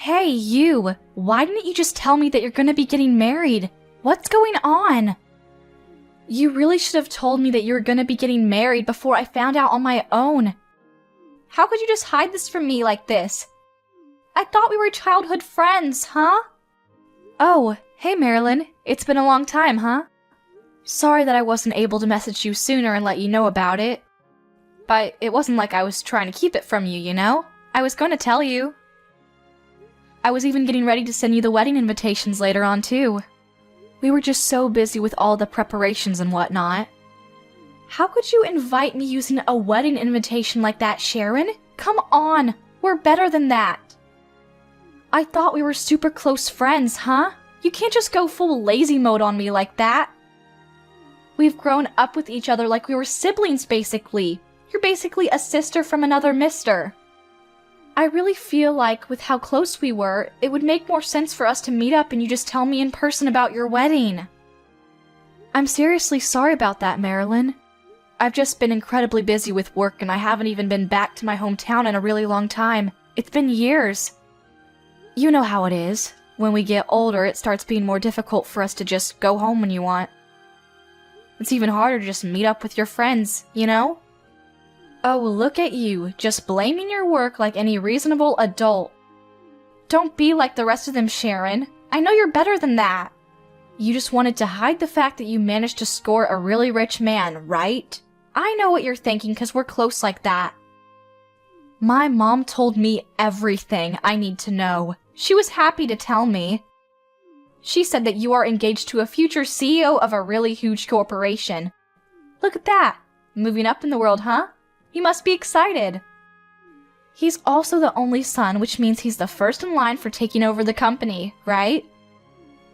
Hey, you! Why didn't you just tell me that you're gonna be getting married? What's going on? You really should have told me that you were gonna be getting married before I found out on my own. How could you just hide this from me like this? I thought we were childhood friends, huh? Oh, hey Marilyn. It's been a long time, huh? Sorry that I wasn't able to message you sooner and let you know about it. But it wasn't like I was trying to keep it from you, you know? I was going to tell you. I was even getting ready to send you the wedding invitations later on, too. We were just so busy with all the preparations and whatnot. How could you invite me using a wedding invitation like that, Sharon? Come on, we're better than that. I thought we were super close friends, huh? You can't just go full lazy mode on me like that. We've grown up with each other like we were siblings, basically. You're basically a sister from another mister. I really feel like, with how close we were, it would make more sense for us to meet up and you just tell me in person about your wedding. I'm seriously sorry about that, Marilyn. I've just been incredibly busy with work and I haven't even been back to my hometown in a really long time. It's been years. You know how it is. When we get older, it starts being more difficult for us to just go home when you want. It's even harder to just meet up with your friends, you know? Oh, look at you, just blaming your work like any reasonable adult. Don't be like the rest of them, Sharon. I know you're better than that. You just wanted to hide the fact that you managed to score a really rich man, right? I know what you're thinking because we're close like that. My mom told me everything I need to know. She was happy to tell me. She said that you are engaged to a future CEO of a really huge corporation. Look at that. Moving up in the world, huh? You must be excited. He's also the only son, which means he's the first in line for taking over the company, right?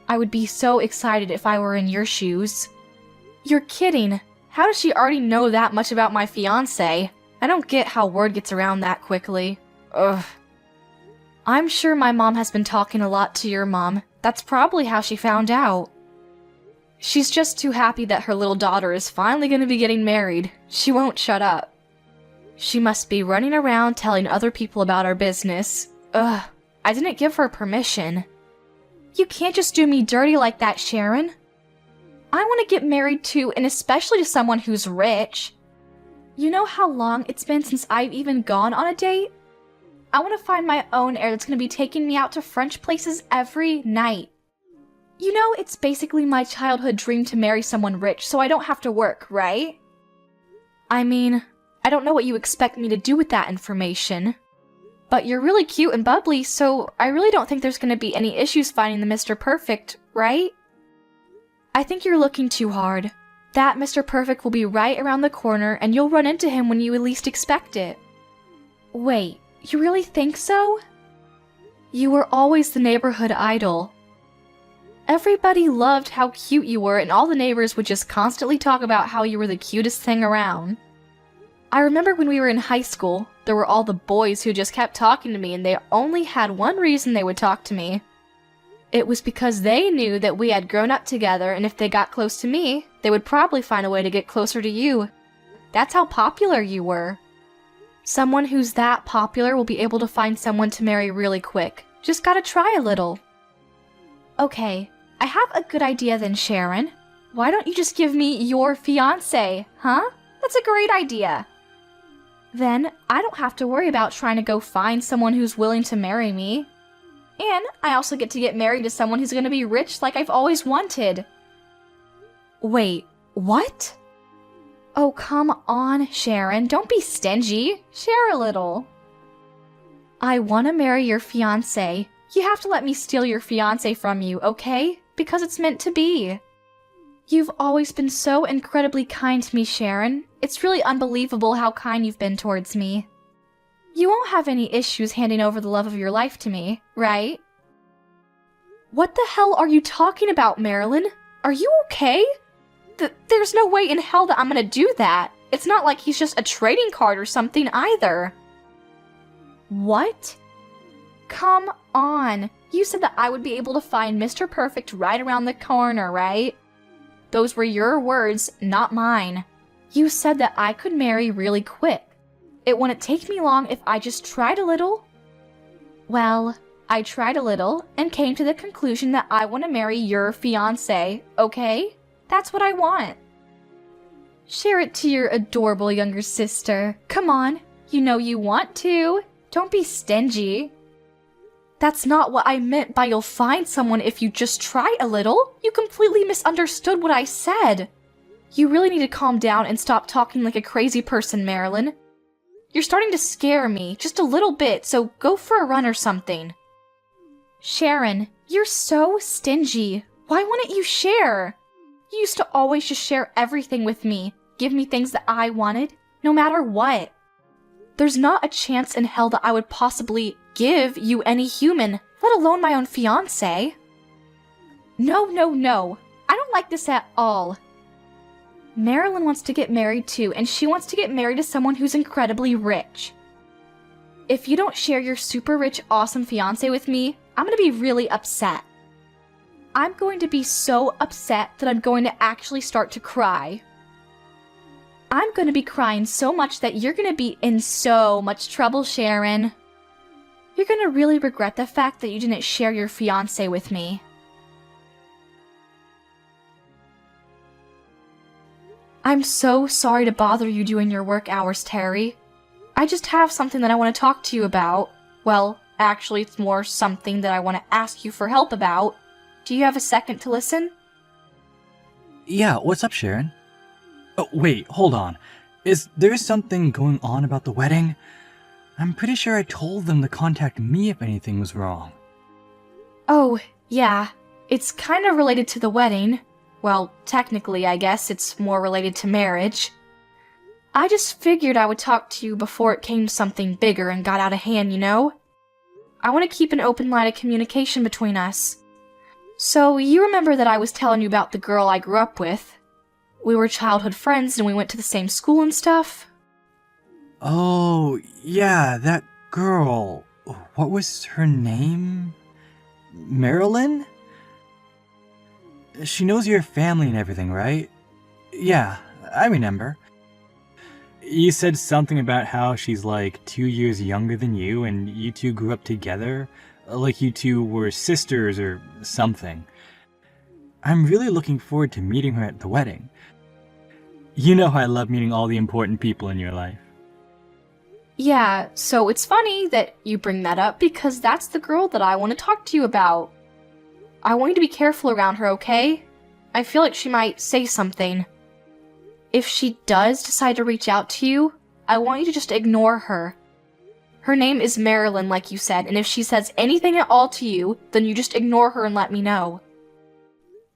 I would be so excited if I were in your shoes. You're kidding. How does she already know that much about my fiancé? I don't get how word gets around that quickly. Ugh. I'm sure my mom has been talking a lot to your mom. That's probably how she found out. She's just too happy that her little daughter is finally going to be getting married. She won't shut up. She must be running around telling other people about our business. Ugh, I didn't give her permission. You can't just do me dirty like that, Sharon. I want to get married too, and especially to someone who's rich. You know how long it's been since I've even gone on a date? I want to find my own heir that's going to be taking me out to French places every night. You know, it's basically my childhood dream to marry someone rich so I don't have to work, right? I mean, I don't know what you expect me to do with that information. But you're really cute and bubbly, so I really don't think there's going to be any issues finding the Mr. Perfect, right? I think you're looking too hard. That Mr. Perfect will be right around the corner and you'll run into him when you least expect it. Wait, you really think so? You were always the neighborhood idol. Everybody loved how cute you were and all the neighbors would just constantly talk about how you were the cutest thing around. I remember when we were in high school, there were all the boys who just kept talking to me and they only had one reason they would talk to me. It was because they knew that we had grown up together and if they got close to me, they would probably find a way to get closer to you. That's how popular you were. Someone who's that popular will be able to find someone to marry really quick. Just gotta try a little. Okay, I have a good idea then, Sharon. Why don't you just give me your fiancé, huh? That's a great idea. Then, I don't have to worry about trying to go find someone who's willing to marry me. And I also get to get married to someone who's gonna be rich like I've always wanted. Wait, what? Oh, come on, Sharon. Don't be stingy. Share a little. I want to marry your fiancé. You have to let me steal your fiancé from you, okay? Because it's meant to be. You've always been so incredibly kind to me, Sharon. It's really unbelievable how kind you've been towards me. You won't have any issues handing over the love of your life to me, right? What the hell are you talking about, Marilyn? Are you okay? There's no way in hell that I'm gonna do that. It's not like he's just a trading card or something either. What? Come on. You said that I would be able to find Mr. Perfect right around the corner, right? Those were your words, not mine. You said that I could marry really quick. It wouldn't take me long if I just tried a little. Well, I tried a little and came to the conclusion that I want to marry your fiancé, okay? That's what I want. Share it to your adorable younger sister. Come on, you know you want to. Don't be stingy. That's not what I meant by you'll find someone if you just try a little. You completely misunderstood what I said. You really need to calm down and stop talking like a crazy person, Marilyn. You're starting to scare me, just a little bit, so go for a run or something. Sharon, you're so stingy. Why wouldn't you share? You used to always just share everything with me, give me things that I wanted, no matter what. There's not a chance in hell that I would possibly give you any human, let alone my own fiancé. No. I don't like this at all. Marilyn wants to get married too, and she wants to get married to someone who's incredibly rich. If you don't share your super rich, awesome fiancé with me, I'm gonna be really upset. I'm going to be so upset that I'm going to actually start to cry. I'm going to be crying so much that you're going to be in so much trouble, Sharon. You're going to really regret the fact that you didn't share your fiancé with me. I'm so sorry to bother you during your work hours, Terry. I just have something that I want to talk to you about. Well, actually, it's more something that I want to ask you for help about. Do you have a second to listen? Yeah, what's up, Sharon? Oh, wait, hold on. Is there something going on about the wedding? I'm pretty sure I told them to contact me if anything was wrong. Oh, yeah. It's kind of related to the wedding. Well, technically, I guess it's more related to marriage. I just figured I would talk to you before it came to something bigger and got out of hand, you know? I want to keep an open line of communication between us. So, you remember that I was telling you about the girl I grew up with? We were childhood friends and we went to the same school and stuff. Oh, yeah, that girl. What was her name? Marilyn? She knows your family and everything, right? Yeah, I remember. You said something about how she's like 2 years younger than you and you two grew up together, like you two were sisters or something. I'm really looking forward to meeting her at the wedding. You know how I love meeting all the important people in your life. Yeah, so it's funny that you bring that up because that's the girl that I want to talk to you about. I want you to be careful around her, okay? I feel like she might say something. If she does decide to reach out to you, I want you to just ignore her. Her name is Marilyn, like you said, and if she says anything at all to you, then you just ignore her and let me know.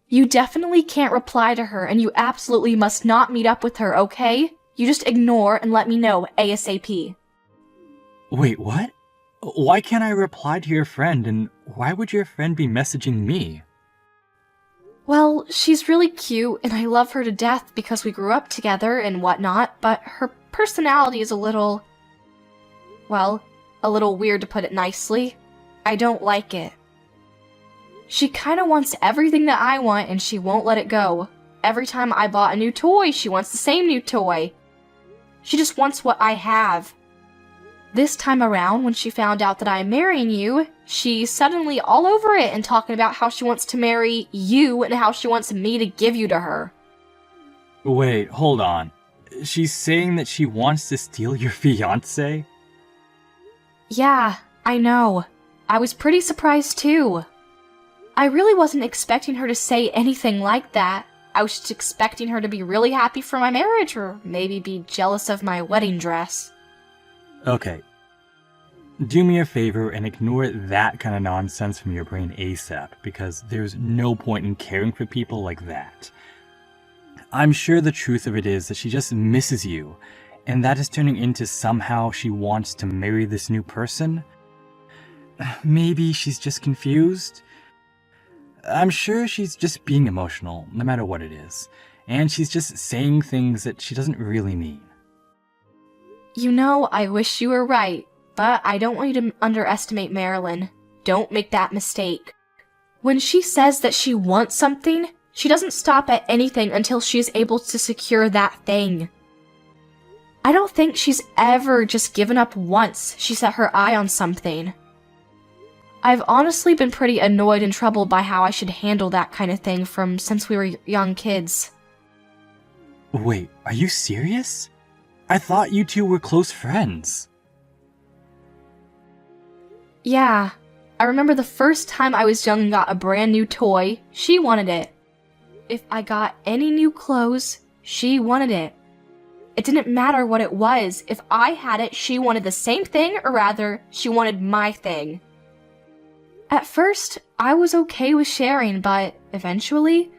You definitely can't reply to her, and you absolutely must not meet up with her, okay? You just ignore and let me know ASAP. Wait, what? Why can't I reply to your friend, and why would your friend be messaging me? Well, she's really cute, and I love her to death because we grew up together and whatnot, but her personality is a little weird to put it nicely. I don't like it. She kinda wants everything that I want and she won't let it go. Every time I bought a new toy, she wants the same new toy. She just wants what I have. This time around, when she found out that I'm marrying you, she's suddenly all over it and talking about how she wants to marry you and how she wants me to give you to her. Wait, hold on. She's saying that she wants to steal your fiancé? Yeah, I know. I was pretty surprised too. I really wasn't expecting her to say anything like that. I was just expecting her to be really happy for my marriage or maybe be jealous of my wedding dress. Okay. Do me a favor and ignore that kind of nonsense from your brain ASAP, because there's no point in caring for people like that. I'm sure the truth of it is that she just misses you, and that is turning into somehow she wants to marry this new person. Maybe she's just confused. I'm sure she's just being emotional, no matter what it is, and she's just saying things that she doesn't really mean. You know, I wish you were right, but I don't want you to underestimate Marilyn. Don't make that mistake. When she says that she wants something, she doesn't stop at anything until she is able to secure that thing. I don't think she's ever just given up once she set her eye on something. I've honestly been pretty annoyed and troubled by how I should handle that kind of thing since we were young kids. Wait, are you serious? I thought you two were close friends. Yeah, I remember the first time I was young and got a brand new toy, she wanted it. If I got any new clothes, she wanted it. It didn't matter what it was. If I had it, she wanted the same thing, or rather, she wanted my thing. At first, I was okay with sharing, but eventually,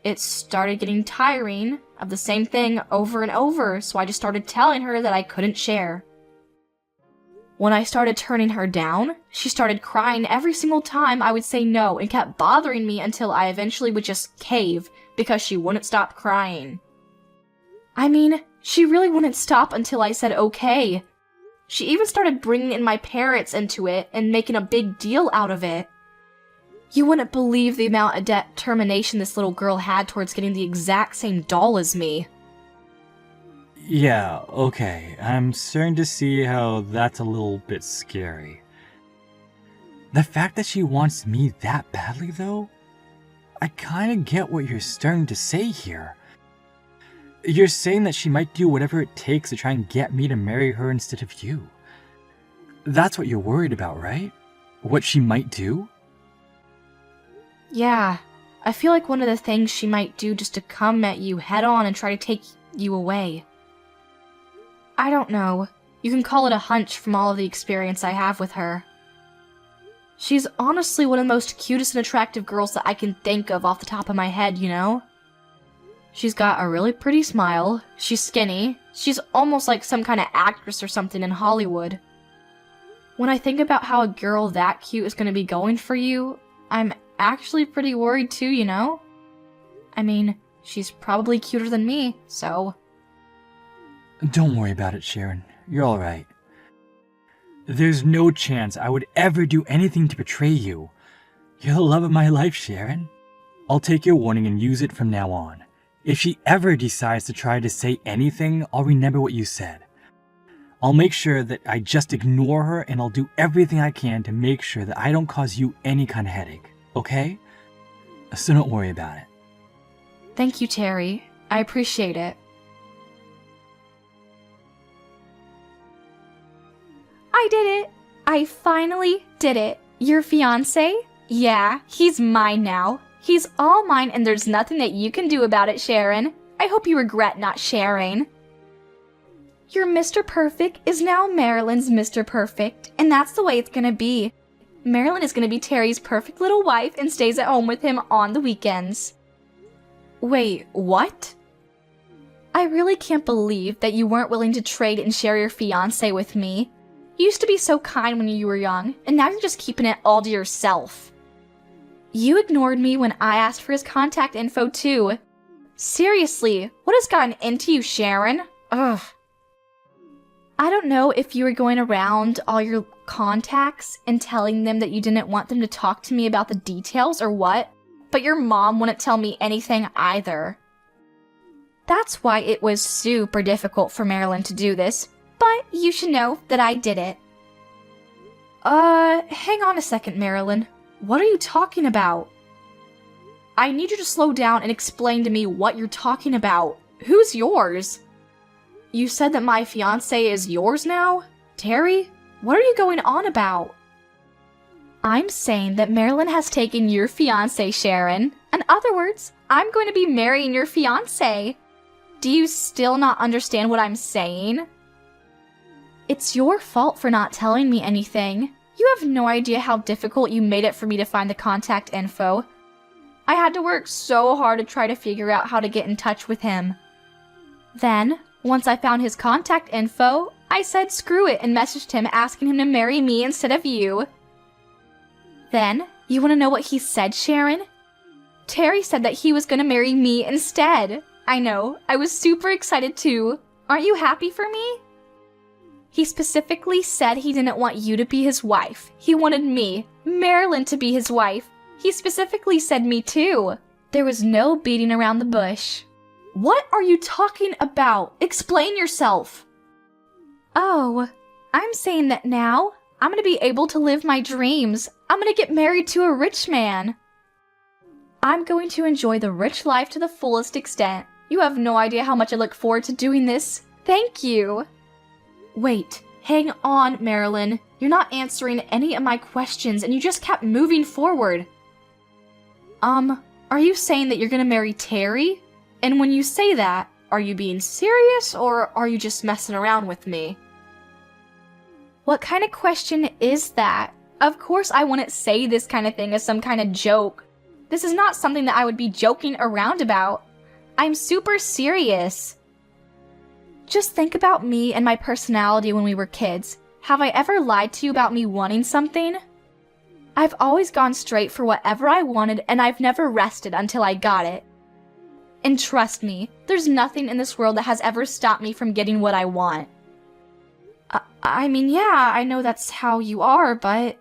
it started getting tiring of the same thing over and over, so I just started telling her that I couldn't share. When I started turning her down, she started crying every single time I would say no and kept bothering me until I eventually would just cave because she wouldn't stop crying. I mean, she really wouldn't stop until I said okay. She even started bringing in my parents into it and making a big deal out of it. You wouldn't believe the amount of determination this little girl had towards getting the exact same doll as me. Yeah, okay. I'm starting to see how that's a little bit scary. The fact that she wants me that badly, though? I kinda get what you're starting to say here. You're saying that she might do whatever it takes to try and get me to marry her instead of you. That's what you're worried about, right? What she might do? Yeah, I feel like one of the things she might do just to come at you head on and try to take you away. I don't know. You can call it a hunch from all of the experience I have with her. She's honestly one of the most cutest and attractive girls that I can think of off the top of my head, you know? She's got a really pretty smile, she's skinny, she's almost like some kind of actress or something in Hollywood. When I think about how a girl that cute is gonna be going for you, I'm actually pretty worried too, you know? I mean, she's probably cuter than me, so... Don't worry about it, Sharon. You're alright. There's no chance I would ever do anything to betray you. You're the love of my life, Sharon. I'll take your warning and use it from now on. If she ever decides to try to say anything, I'll remember what you said. I'll make sure that I just ignore her, and I'll do everything I can to make sure that I don't cause you any kind of headache, okay? So don't worry about it. Thank you, Terry. I appreciate it. I did it! I finally did it. Your fiancé? Yeah, he's mine now. He's all mine and there's nothing that you can do about it, Sharon. I hope you regret not sharing. Your Mr. Perfect is now Marilyn's Mr. Perfect, and that's the way it's gonna be. Marilyn is gonna be Terry's perfect little wife and stays at home with him on the weekends. Wait, what? I really can't believe that you weren't willing to trade and share your fiancé with me. You used to be so kind when you were young, and now you're just keeping it all to yourself. You ignored me when I asked for his contact info too. Seriously, what has gotten into you, Sharon? Ugh. I don't know if you were going around all your contacts and telling them that you didn't want them to talk to me about the details or what, but your mom wouldn't tell me anything either. That's why it was super difficult for Marilyn to do this. But you should know that I did it. Hang on a second, Marilyn. What are you talking about? I need you to slow down and explain to me what you're talking about. Who's yours? You said that my fiancé is yours now? Terry? What are you going on about? I'm saying that Marilyn has taken your fiancé, Sharon. In other words, I'm going to be marrying your fiancé. Do you still not understand what I'm saying? It's your fault for not telling me anything. You have no idea how difficult you made it for me to find the contact info. I had to work so hard to try to figure out how to get in touch with him. Then, once I found his contact info, I said screw it and messaged him asking him to marry me instead of you. Then, you want to know what he said, Sharon? Terry said that he was going to marry me instead. I know, I was super excited too. Aren't you happy for me? He specifically said he didn't want you to be his wife. He wanted me, Marilyn, to be his wife. He specifically said me too. There was no beating around the bush. What are you talking about? Explain yourself. Oh, I'm saying that now I'm gonna be able to live my dreams. I'm gonna get married to a rich man. I'm going to enjoy the rich life to the fullest extent. You have no idea how much I look forward to doing this. Thank you. Wait, hang on, Marilyn. You're not answering any of my questions and you just kept moving forward. Are you saying that you're gonna marry Terry? And when you say that, are you being serious or are you just messing around with me? What kind of question is that? Of course I wouldn't say this kind of thing as some kind of joke. This is not something that I would be joking around about. I'm super serious. Just think about me and my personality when we were kids. Have I ever lied to you about me wanting something? I've always gone straight for whatever I wanted and I've never rested until I got it. And trust me, there's nothing in this world that has ever stopped me from getting what I want. I mean, yeah, I know that's how you are, but...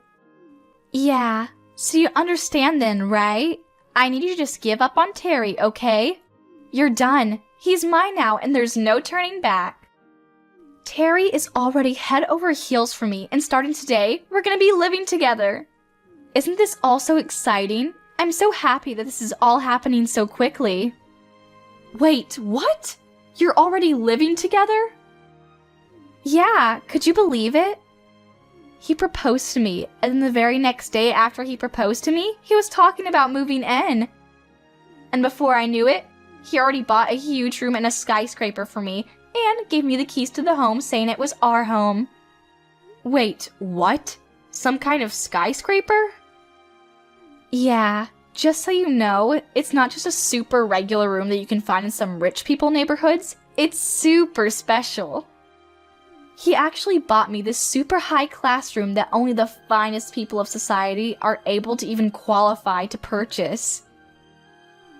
Yeah, so you understand then, right? I need you to just give up on Terry, okay? You're done. He's mine now, and there's no turning back. Terry is already head over heels for me, and starting today, we're gonna be living together. Isn't this all so exciting? I'm so happy that this is all happening so quickly. Wait, what? You're already living together? Yeah, could you believe it? He proposed to me, and then the very next day after he proposed to me, he was talking about moving in. And before I knew it, he already bought a huge room in a skyscraper for me, and gave me the keys to the home saying it was our home. Wait, what? Some kind of skyscraper? Yeah, just so you know, it's not just a super regular room that you can find in some rich people neighborhoods. It's super special. He actually bought me this super high class room that only the finest people of society are able to even qualify to purchase.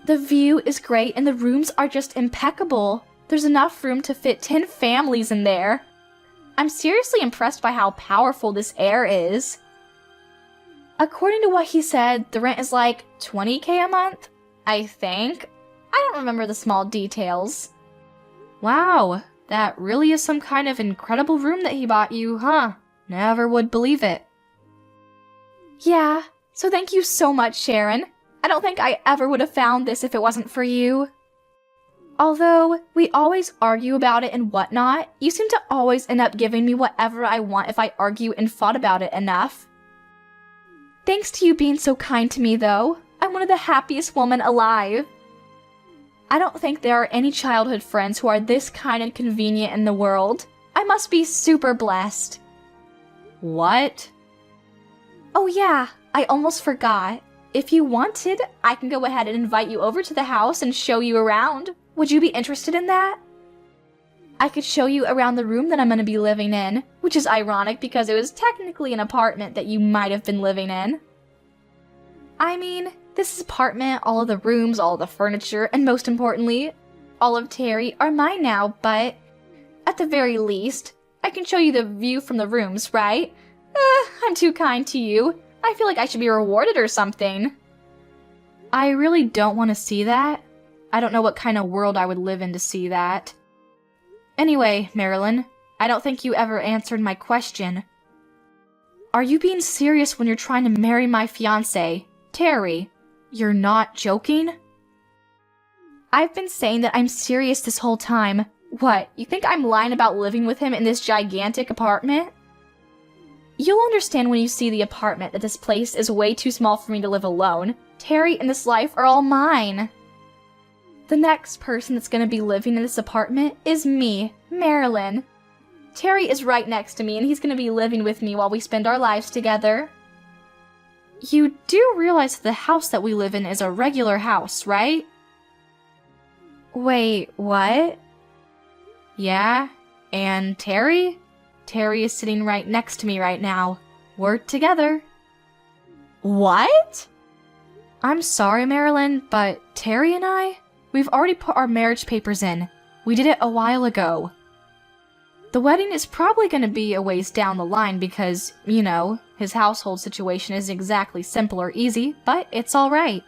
The view is great and the rooms are just impeccable. There's enough room to fit 10 families in there. I'm seriously impressed by how powerful this air is. According to what he said, the rent is like $20K a month, I think. I don't remember the small details. Wow, that really is some kind of incredible room that he bought you, huh? Never would believe it. Yeah, so thank you so much, Sharon. I don't think I ever would have found this if it wasn't for you. Although, we always argue about it and whatnot, you seem to always end up giving me whatever I want if I argue and fought about it enough. Thanks to you being so kind to me, though. I'm one of the happiest women alive. I don't think there are any childhood friends who are this kind and convenient in the world. I must be super blessed. What? Oh yeah, I almost forgot. If you wanted, I can go ahead and invite you over to the house and show you around. Would you be interested in that? I could show you around the room that I'm going to be living in, which is ironic because it was technically an apartment that you might have been living in. I mean, this apartment, all of the rooms, all of the furniture, and most importantly, all of Terry are mine now, but at the very least, I can show you the view from the rooms, right? I'm too kind to you. I feel like I should be rewarded or something. I really don't want to see that. I don't know what kind of world I would live in to see that. Anyway, Marilyn, I don't think you ever answered my question. Are you being serious when you're trying to marry my fiancé, Terry? You're not joking? I've been saying that I'm serious this whole time. What, you think I'm lying about living with him in this gigantic apartment? You'll understand when you see the apartment that this place is way too small for me to live alone. Terry and this life are all mine. The next person that's going to be living in this apartment is me, Marilyn. Terry is right next to me and he's going to be living with me while we spend our lives together. You do realize that the house that we live in is a regular house, right? Wait, what? Yeah, and Terry? Terry is sitting right next to me right now. We're together. What? I'm sorry, Marilyn, but Terry and I, we've already put our marriage papers in. We did it a while ago. The wedding is probably going to be a ways down the line because, you know, his household situation isn't exactly simple or easy, but it's alright.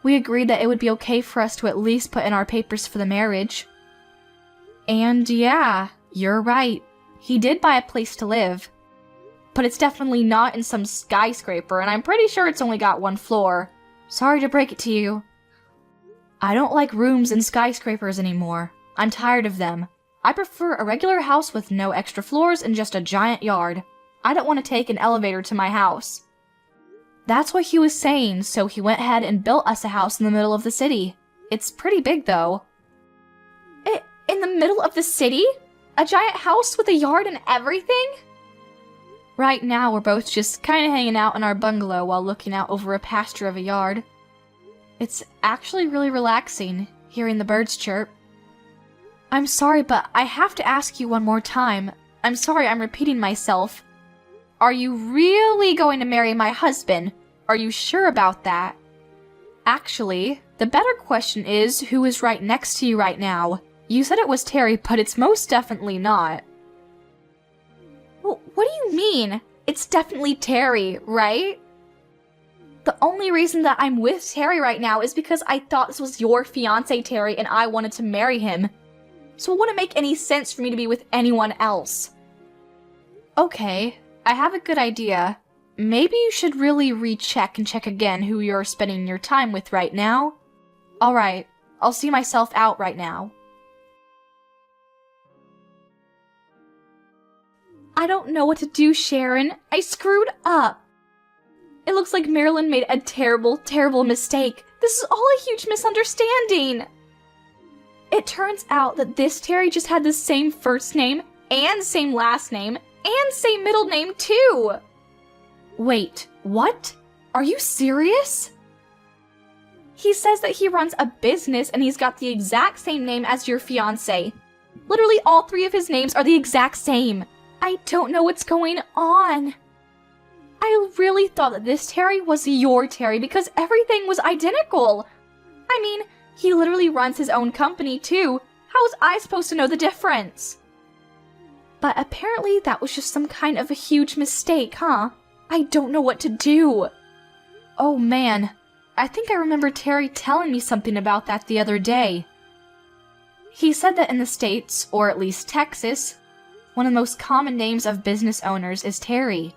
We agreed that it would be okay for us to at least put in our papers for the marriage. And yeah, you're right. He did buy a place to live. but it's definitely not in some skyscraper, and I'm pretty sure it's only got 1 floor. Sorry to break it to you. I don't like rooms in skyscrapers anymore. I'm tired of them. I prefer a regular house with no extra floors and just a giant yard. I don't want to take an elevator to my house. That's what he was saying, so he went ahead and built us a house in the middle of the city. It's pretty big, though. In the middle of the city? A giant house with a yard and everything? Right now, we're both just kind of hanging out in our bungalow while looking out over a pasture of a yard. It's actually really relaxing, hearing the birds chirp. I'm sorry, but I have to ask you one more time. I'm sorry I'm repeating myself. Are you really going to marry my husband? Are you sure about that? Actually, the better question is who is right next to you right now. You said it was Terry, but it's most definitely not. Well, what do you mean? It's definitely Terry, right? The only reason that I'm with Terry right now is because I thought this was your fiancé, Terry, and I wanted to marry him. So it wouldn't make any sense for me to be with anyone else. Okay, I have a good idea. Maybe you should really recheck and check again who you're spending your time with right now. Alright, I'll see myself out right now. I don't know what to do, Sharon. I screwed up. It looks like Marilyn made a terrible, terrible mistake. This is all a huge misunderstanding. It turns out that this Terry just had the same first name, and same last name, and same middle name too. Wait, what? Are you serious? He says that he runs a business and he's got the exact same name as your fiancé. Literally all 3 of his names are the exact same. I don't know what's going on. I really thought that this Terry was your Terry because everything was identical. I mean, he literally runs his own company too. How was I supposed to know the difference? But apparently that was just some kind of a huge mistake, huh? I don't know what to do. Oh man, I think I remember Terry telling me something about that the other day. He said that in the States, or at least Texas, one of the most common names of business owners is Terry.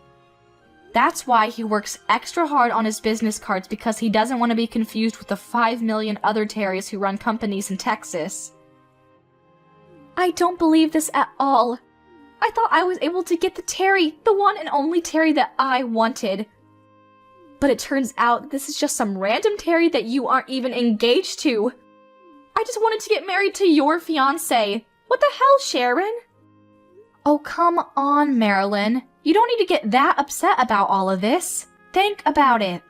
That's why he works extra hard on his business cards because he doesn't want to be confused with the 5 million other Terrys who run companies in Texas. I don't believe this at all. I thought I was able to get the Terry, the one and only Terry that I wanted. But it turns out this is just some random Terry that you aren't even engaged to. I just wanted to get married to your fiancé. What the hell, Sharon? Oh, come on, Marilyn. You don't need to get that upset about all of this. Think about it.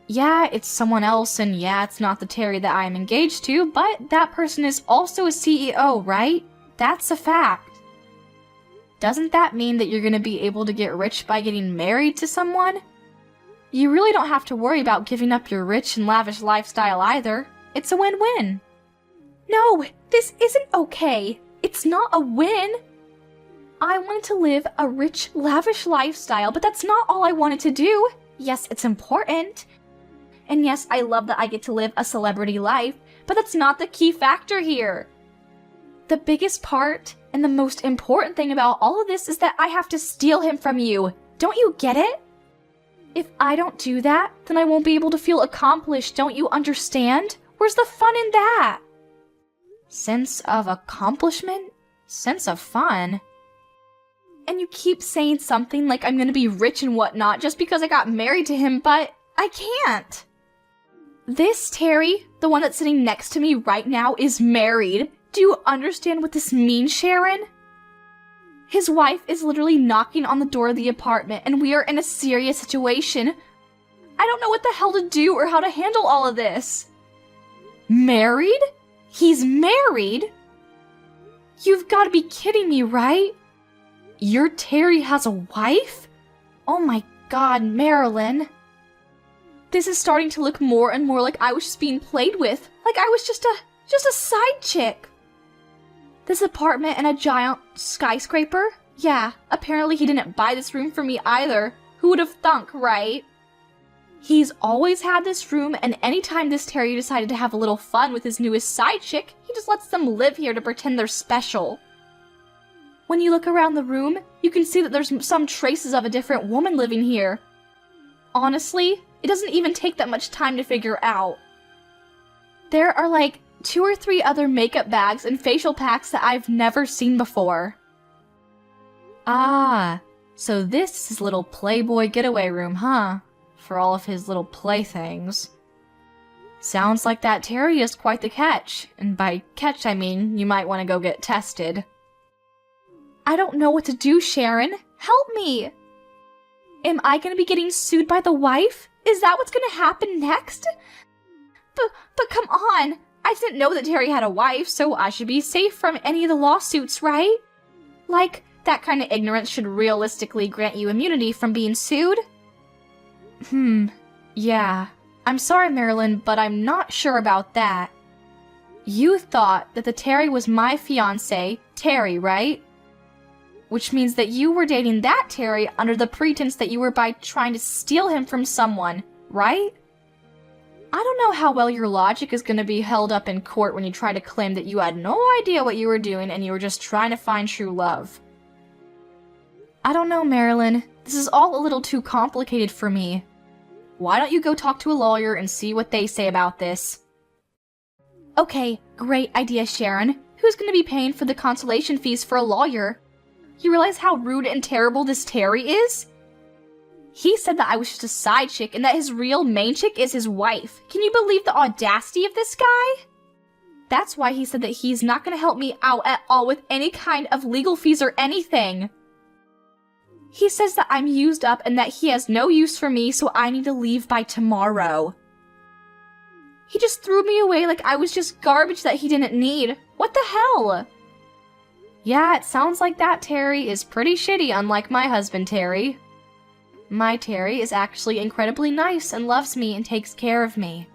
Yeah, it's someone else, and yeah, it's not the Terry that I am engaged to, but that person is also a CEO, right? That's a fact. Doesn't that mean that you're gonna be able to get rich by getting married to someone? You really don't have to worry about giving up your rich and lavish lifestyle either. It's a win-win. No, this isn't okay. It's not a win. I wanted to live a rich, lavish lifestyle, but that's not all I wanted to do. Yes, it's important. And yes, I love that I get to live a celebrity life, but that's not the key factor here. The biggest part and the most important thing about all of this is that I have to steal him from you. Don't you get it? If I don't do that, then I won't be able to feel accomplished, don't you understand? Where's the fun in that? Sense of accomplishment? Sense of fun? And you keep saying something like I'm gonna be rich and whatnot just because I got married to him, but I can't. This Terry, the one that's sitting next to me right now, is married. Do you understand what this means, Sharon? His wife is literally knocking on the door of the apartment, and we are in a serious situation. I don't know what the hell to do or how to handle all of this. Married? He's married? You've got to be kidding me, right? Your Terry has a wife? Oh my god, Marilyn. This is starting to look more and more like I was just being played with. Like I was just a side chick. This apartment in a giant skyscraper? Yeah, apparently he didn't buy this room for me either. Who would have thunk, right? He's always had this room, and anytime this Terry decided to have a little fun with his newest side chick, he just lets them live here to pretend they're special. When you look around the room, You can see that there's some traces of a different woman living here. Honestly, it doesn't even take that much time to figure out. There are like 2 or 3 other makeup bags and facial packs that I've never seen before. Ah, so this is his little Playboy getaway room, huh? For all of his little playthings. Sounds like that Terry is quite the catch, and by catch I mean you might want to go get tested. I don't know what to do, Sharon. Help me! Am I gonna be getting sued by the wife? Is that what's gonna happen next? But come on! I didn't know that Terry had a wife, so I should be safe from any of the lawsuits, right? Like, that kind of ignorance should realistically grant you immunity from being sued? Yeah. I'm sorry, Marilyn, but I'm not sure about that. You thought that the Terry was my fiancé, Terry, right? Which means that you were dating that Terry under the pretense that you were by trying to steal him from someone, right? I don't know how well your logic is going to be held up in court when you try to claim that you had no idea what you were doing and you were just trying to find true love. I don't know, Marilyn. This is all a little too complicated for me. Why don't you go talk to a lawyer and see what they say about this? Okay, great idea, Sharon. Who's going to be paying for the consultation fees for a lawyer? You realize how rude and terrible this Terry is? He said that I was just a side chick and that his real main chick is his wife. Can you believe the audacity of this guy? That's why he said that he's not going to help me out at all with any kind of legal fees or anything. He says that I'm used up and that he has no use for me, so I need to leave by tomorrow. He just threw me away like I was just garbage that he didn't need. What the hell? Yeah, it sounds like that Terry is pretty shitty, unlike my husband Terry. My Terry is actually incredibly nice and loves me and takes care of me.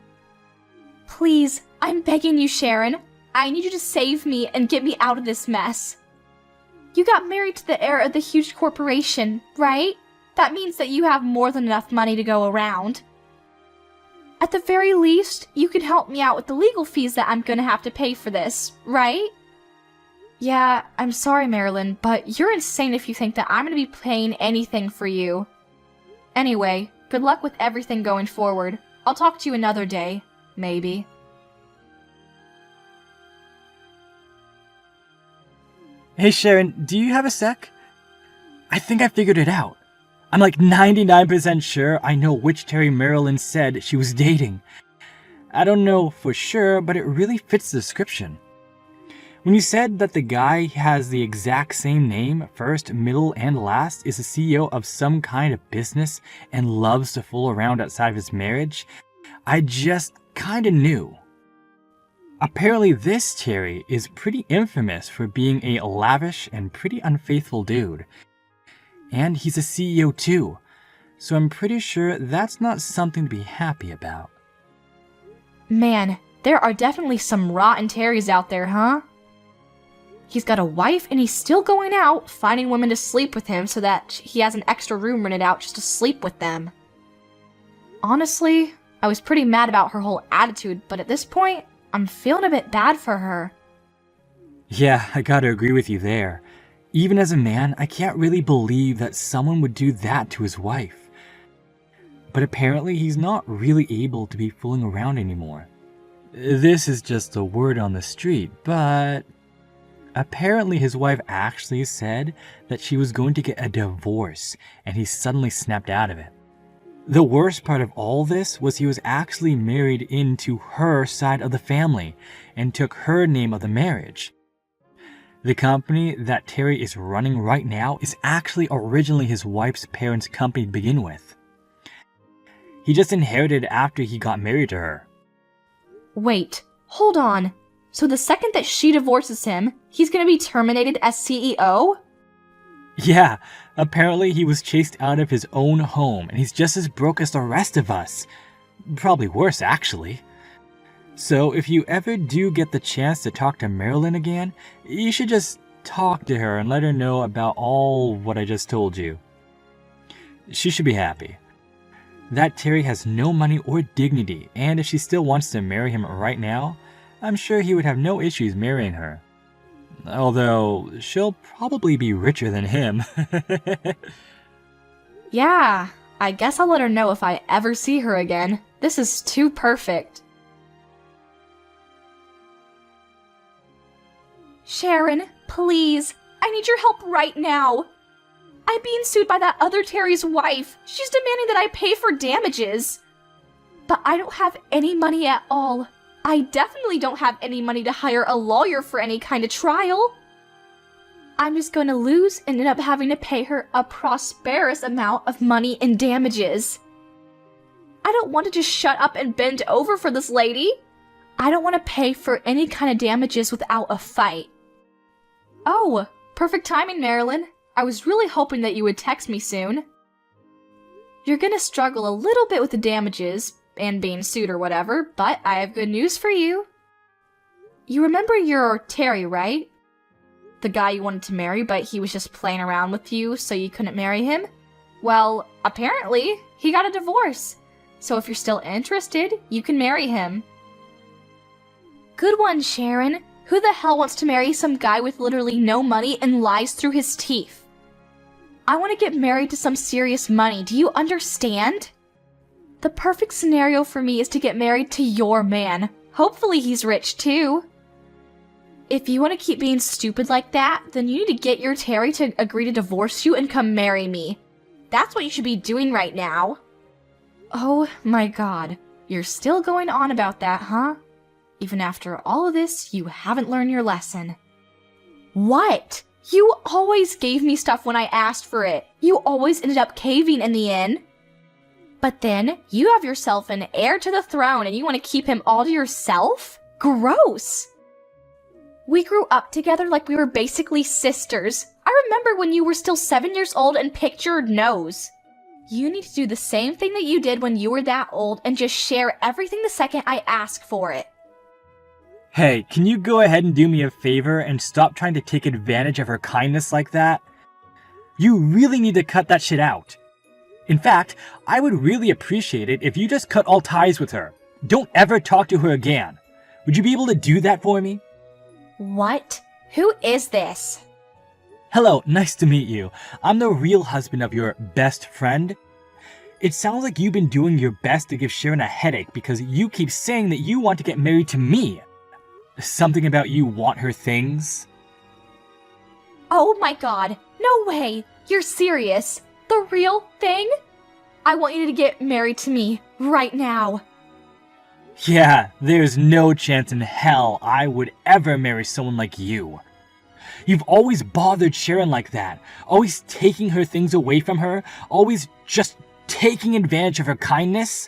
Please, I'm begging you, Sharon. I need you to save me and get me out of this mess. You got married to the heir of the huge corporation, right? That means that you have more than enough money to go around. At the very least, you can help me out with the legal fees that I'm gonna have to pay for this, right? Yeah, I'm sorry, Marilyn, but you're insane if you think that I'm gonna be paying anything for you. Anyway, good luck with everything going forward. I'll talk to you another day, maybe. Hey Sharon, do you have a sec? I think I figured it out. I'm like 99% sure I know which Terry Marilyn said she was dating. I don't know for sure, but it really fits the description. When you said that the guy has the exact same name, first, middle, and last, is the CEO of some kind of business and loves to fool around outside of his marriage, I just kinda knew. Apparently this Terry is pretty infamous for being a lavish and pretty unfaithful dude. And he's a CEO too, so I'm pretty sure that's not something to be happy about. Man, there are definitely some rotten Terrys out there, huh? He's got a wife and he's still going out, finding women to sleep with him so that he has an extra room rented out just to sleep with them. Honestly, I was pretty mad about her whole attitude, but at this point, I'm feeling a bit bad for her. Yeah, I gotta agree with you there. Even as a man, I can't really believe that someone would do that to his wife. But apparently he's not really able to be fooling around anymore. This is just a word on the street, but apparently his wife actually said that she was going to get a divorce, and he suddenly snapped out of it. The worst part of all this was he was actually married into her side of the family and took her name of the marriage. The company that Terry is running right now is actually originally his wife's parents' company to begin with. He just inherited it after he got married to her. Wait, hold on. So the second that she divorces him, he's gonna be terminated as CEO? Yeah, apparently he was chased out of his own home and he's just as broke as the rest of us. Probably worse, actually. So if you ever do get the chance to talk to Marilyn again, you should just talk to her and let her know about all what I just told you. She should be happy. That Terry has no money or dignity, and if she still wants to marry him right now, I'm sure he would have no issues marrying her. Although, she'll probably be richer than him. Yeah, I guess I'll let her know if I ever see her again. This is too perfect. Sharon, please, I need your help right now. I'm being sued by that other Terry's wife. She's demanding that I pay for damages. But I don't have any money at all. I definitely don't have any money to hire a lawyer for any kind of trial. I'm just going to lose and end up having to pay her a prosperous amount of money in damages. I don't want to just shut up and bend over for this lady. I don't want to pay for any kind of damages without a fight. Oh, perfect timing, Marilyn. I was really hoping that you would text me soon. You're gonna struggle a little bit with the damages and being sued or whatever, but I have good news for you. You remember your Terry, right? The guy you wanted to marry, but he was just playing around with you so you couldn't marry him? Well, apparently, he got a divorce. So if you're still interested, you can marry him. Good one, Sharon. Who the hell wants to marry some guy with literally no money and lies through his teeth? I want to get married to some serious money, do you understand? The perfect scenario for me is to get married to your man. Hopefully he's rich too. If you want to keep being stupid like that, then you need to get your Terry to agree to divorce you and come marry me. That's what you should be doing right now. Oh my god, you're still going on about that, huh? Even after all of this, you haven't learned your lesson. What? You always gave me stuff when I asked for it. You always ended up caving in the end. But then, you have yourself an heir to the throne and you want to keep him all to yourself? Gross! We grew up together like we were basically sisters. I remember when you were still 7 years old and picked your nose. You need to do the same thing that you did when you were that old and just share everything the second I ask for it. Hey, can you go ahead and do me a favor and stop trying to take advantage of her kindness like that? You really need to cut that shit out. In fact, I would really appreciate it if you just cut all ties with her. Don't ever talk to her again. Would you be able to do that for me? What? Who is this? Hello, nice to meet you. I'm the real husband of your best friend. It sounds like you've been doing your best to give Sharon a headache because you keep saying that you want to get married to me. Something about you want her things? Oh my god, no way! You're serious? The real thing? I want you to get married to me, right now. Yeah, there's no chance in hell I would ever marry someone like you. You've always bothered Sharon like that, always taking her things away from her, always just taking advantage of her kindness.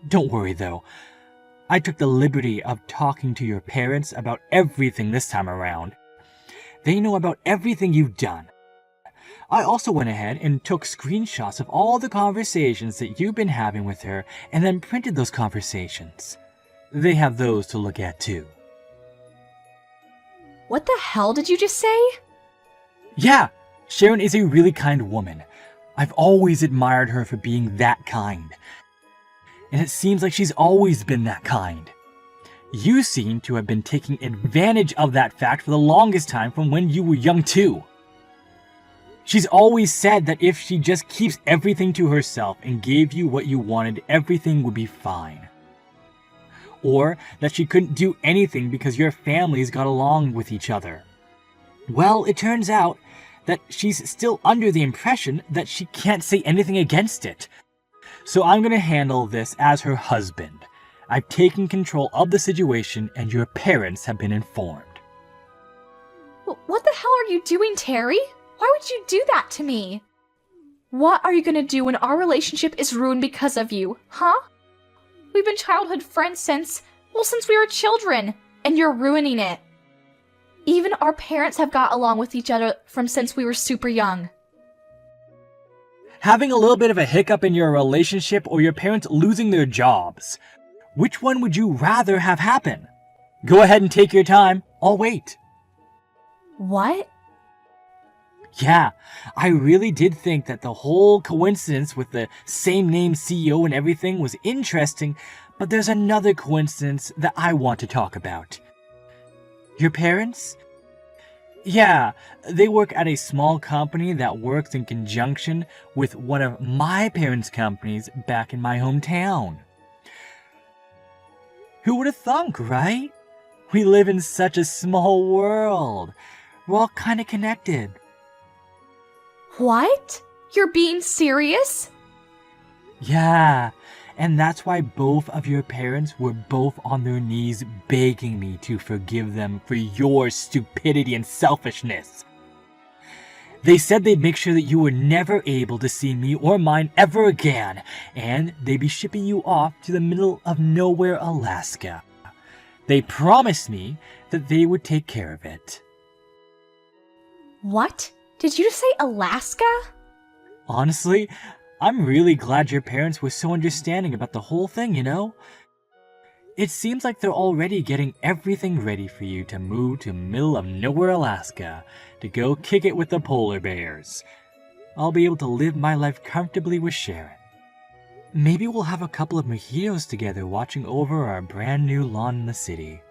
Don't worry though. I took the liberty of talking to your parents about everything this time around. They know about everything you've done. I also went ahead and took screenshots of all the conversations that you've been having with her and then printed those conversations. They have those to look at too. What the hell did you just say? Yeah, Sharon is a really kind woman. I've always admired her for being that kind. And it seems like she's always been that kind. You seem to have been taking advantage of that fact for the longest time from when you were young too. She's always said that if she just keeps everything to herself and gave you what you wanted, everything would be fine. Or that she couldn't do anything because your families got along with each other. Well, it turns out that she's still under the impression that she can't say anything against it. So I'm gonna handle this as her husband. I've taken control of the situation and your parents have been informed. What the hell are you doing, Terry? Why would you do that to me? What are you gonna do when our relationship is ruined because of you, huh? We've been childhood friends since we were children, and you're ruining it. Even our parents have got along with each other from since we were super young. Having a little bit of a hiccup in your relationship or your parents losing their jobs. Which one would you rather have happen? Go ahead and take your time. I'll wait. What? Yeah, I really did think that the whole coincidence with the same name CEO and everything was interesting, but there's another coincidence that I want to talk about. Your parents, Yeah, they work at a small company that works in conjunction with one of my parents' companies back in my hometown. Who would have thunk, right? We live in such a small world. We're all kind of connected. What? You're being serious? Yeah, and that's why both of your parents were both on their knees begging me to forgive them for your stupidity and selfishness. They said they'd make sure that you were never able to see me or mine ever again, and they'd be shipping you off to the middle of nowhere, Alaska. They promised me that they would take care of it. What? Did you just say Alaska? Honestly, I'm really glad your parents were so understanding about the whole thing, you know? It seems like they're already getting everything ready for you to move to middle of nowhere, Alaska, to go kick it with the polar bears. I'll be able to live my life comfortably with Sharon. Maybe we'll have a couple of mojitos together watching over our brand new lawn in the city.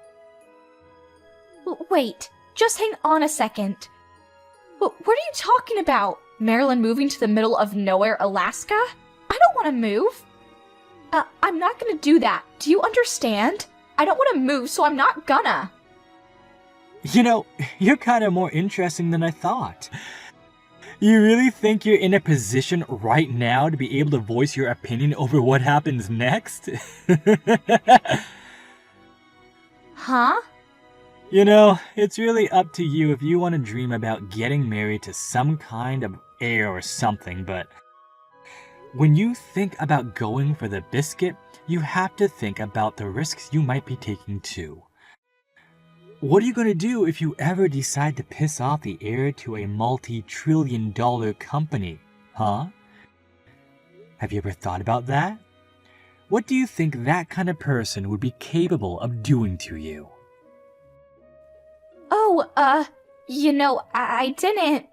Wait, just hang on a second. What are you talking about? Marilyn moving to the middle of nowhere, Alaska? I don't want to move. I'm not gonna do that. Do you understand? I don't want to move, so I'm not gonna. You know, you're kind of more interesting than I thought. You really think you're in a position right now to be able to voice your opinion over what happens next? Huh? You know, it's really up to you if you want to dream about getting married to some kind of heir or something, but when you think about going for the biscuit, you have to think about the risks you might be taking too. What are you going to do if you ever decide to piss off the heir to a multi-trillion-dollar company, huh? Have you ever thought about that? What do you think that kind of person would be capable of doing to you? Oh, I didn't.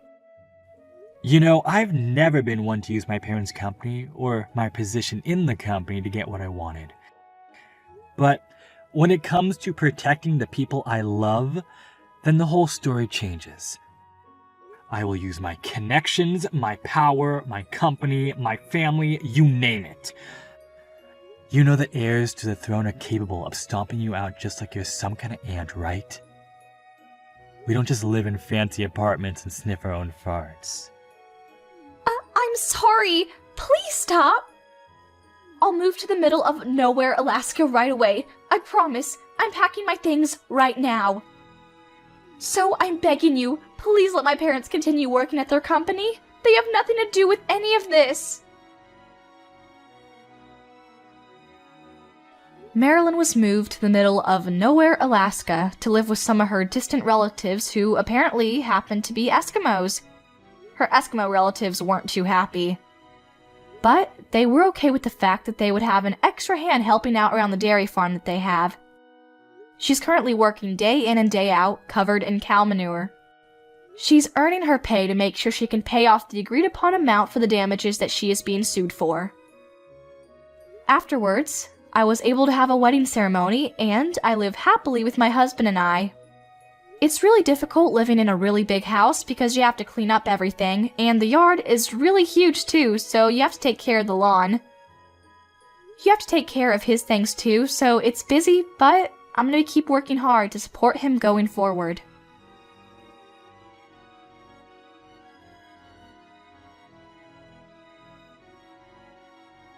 You know, I've never been one to use my parents' company or my position in the company to get what I wanted. But when it comes to protecting the people I love, then the whole story changes. I will use my connections, my power, my company, my family, you name it. You know that heirs to the throne are capable of stomping you out just like you're some kind of ant, right? We don't just live in fancy apartments and sniff our own farts. I'm sorry. Please stop. I'll move to the middle of nowhere, Alaska right away. I promise. I'm packing my things right now. So I'm begging you, please let my parents continue working at their company. They have nothing to do with any of this. Marilyn was moved to the middle of nowhere, Alaska, to live with some of her distant relatives who apparently happened to be Eskimos. Her Eskimo relatives weren't too happy. But they were okay with the fact that they would have an extra hand helping out around the dairy farm that they have. She's currently working day in and day out, covered in cow manure. She's earning her pay to make sure she can pay off the agreed upon amount for the damages that she is being sued for. Afterwards, I was able to have a wedding ceremony, and I live happily with my husband and I. It's really difficult living in a really big house because you have to clean up everything, and the yard is really huge too, so you have to take care of the lawn. You have to take care of his things too, so it's busy, but I'm gonna keep working hard to support him going forward.